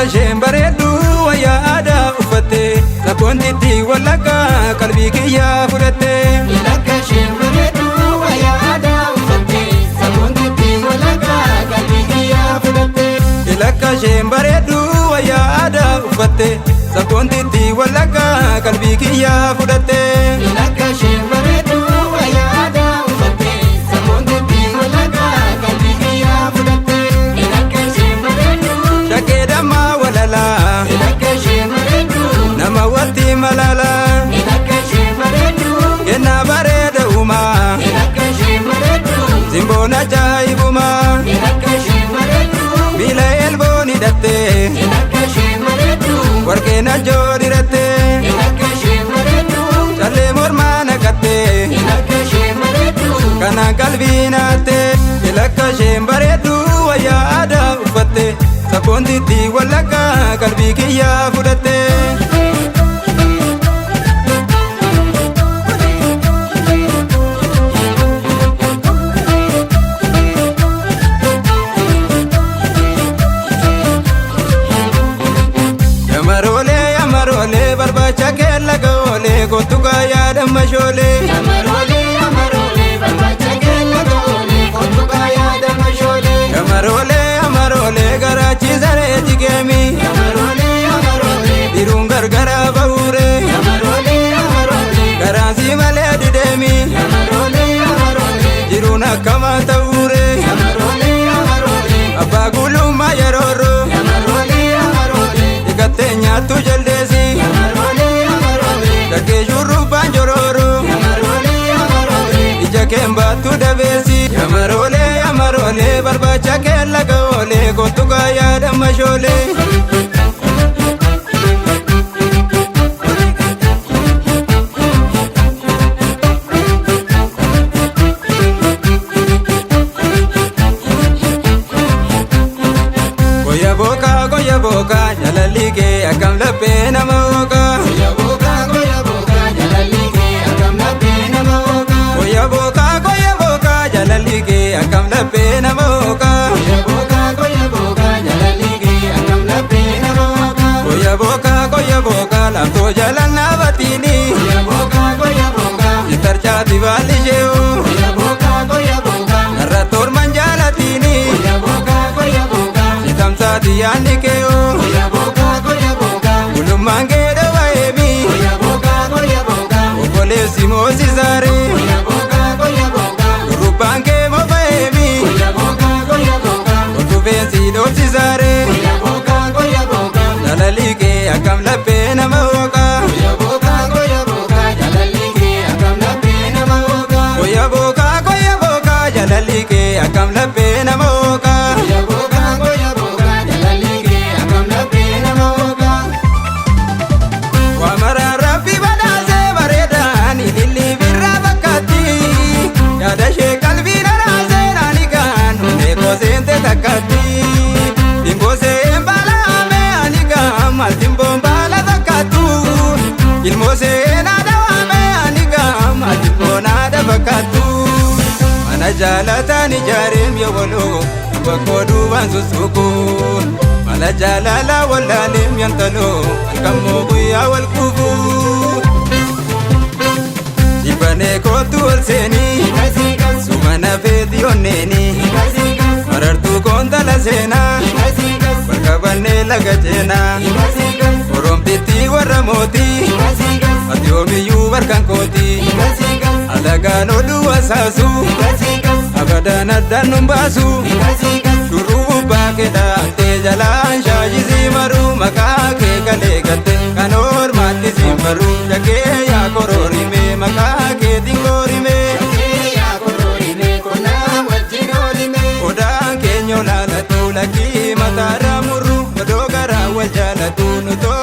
isheen bareeddu wayyaa aadaa uffatte sabboontitti wallagga qalbii kiyyaa fudhatte. Ilakka isheen bareeddu wayyaa aadaa uffatte sabboontitti wallagga qalbii kiyyaa fudhatte. Ilakka isheen bareeddu wayyaa aadaa uffatte sabboontitti wallagga qalbii kiyyaa fudhatte. Ilakka isheen bareeddu wayyaa aadaa uffatte sabboontitti wallagga qalbii kiyyaa fudhatte. Ilakka isheen bareeddu shakkee dammaa walalaa ilakka isheen bareeddu nama watti malala ilakka isheen bareeddu kennaa bareeda uumaa ilakka isheen bareeddu simboon ajaa'ibumaa ilakka isheen bareeddu miila elboon hidhatte ilakka isheen bareeddu warqeen ajjoo diratte ilakka isheen bareeddu callee mormaa naqatte ilakka isheen bareeddu kanaan qalbii naatte. Ilakka isheen bareeddu wayyaa aadaa uffatte sabboontitti wallagga qalbii kiyyaa fudhatte. Yamaroolee barbaacha keella ga'oolee kottu gaayaa dammashoolee. Yamaroolee barbaacha keella ga'oolee kottu gaayaa dammashoolee. Yamaroolee garaachiisaree jikeemi Yamaroolee dhiiruun gargaraa ba'uuree Yamaroolee garaansi malee dideemi Yamaroolee jiruun akkamaa ta'uuree Yamaroolee abbaa gulummaa yeroorroo Yamaroolee dhiqattee nyaattu jaldeesi dhaggee shurrubbaan jorooroo ija keen baattu dabeesi. Yamaroolee barbaacha keella ga'oolee kottu gaayaa dammashoolee. Goya bookaa jaalalli kee akkam laphee nama hookaa. Goya bookaa jaalalli kee akkam laphee nama hookaa. Goya bookaa jaalalli kee akkam laphee nama hookaa. Goya bookaa jaalalli kee akkam laphee nama hookaa. Goya bookaa laaftoo jaalannaa batiini. Goya bookaa Intarchaati baalli shee'u Goya bookaa narra torman jaalatiini. Goya bookaa Itamsaati yaanni kee'u Goya bookaa gulummaan kee dhawa'eemi. Goya bookaa Obboleessi moosisaare Goya bookaa rubbaan kee mofa'eemi. Goya bookaa Otufeensi dhoofsisaare Goya bookaa jaalalli kee akkam laphee nama hookaa. Goya bookaa jaalalli kee akkam laphee nama hookaa. Goya bookaa jaalalli kee akkam laphee nama hookaa. Goya bookaa jaalalli kee akkam laphee nama hookaa. Waa maraan rabbi badhaasee bareedaan ililli birraa fakkaatti. Yaada ishee qalbii dharaasee naanigaan hundee koseente takkatti. Dimbooseen baala haamee anigaan maal dimboon baala fakkaattu. Ilmooseen haadha waamee anigaan maal dimboon haadha fakkaattu. Mana jaalataan ijaareem yoo waloo bakkoo duubaan sussuku. Mala jaalala wallaaleen yantaloo halkammoo guyyaa wal kufu. Jibbanee kootu ol seenii sumana feeti onneenii marartuu koontala seenaa bakka bannee laga ceenaa oromtitti warra mootii ati oomiyyuu barkan kootii alagaan oduu wasaasu abadaan addaan nun baasu. Shurrubbaa kee dhaattee jalaan shaayisii maruu maqaa kee galee gatte kan oolmaatti siin baruu shakkee yaa koroorime maqaa keetiin koorime. Odaan keenya olaalatu lakkii mataarraa murru odoo garaa wal jaalatu nutoo.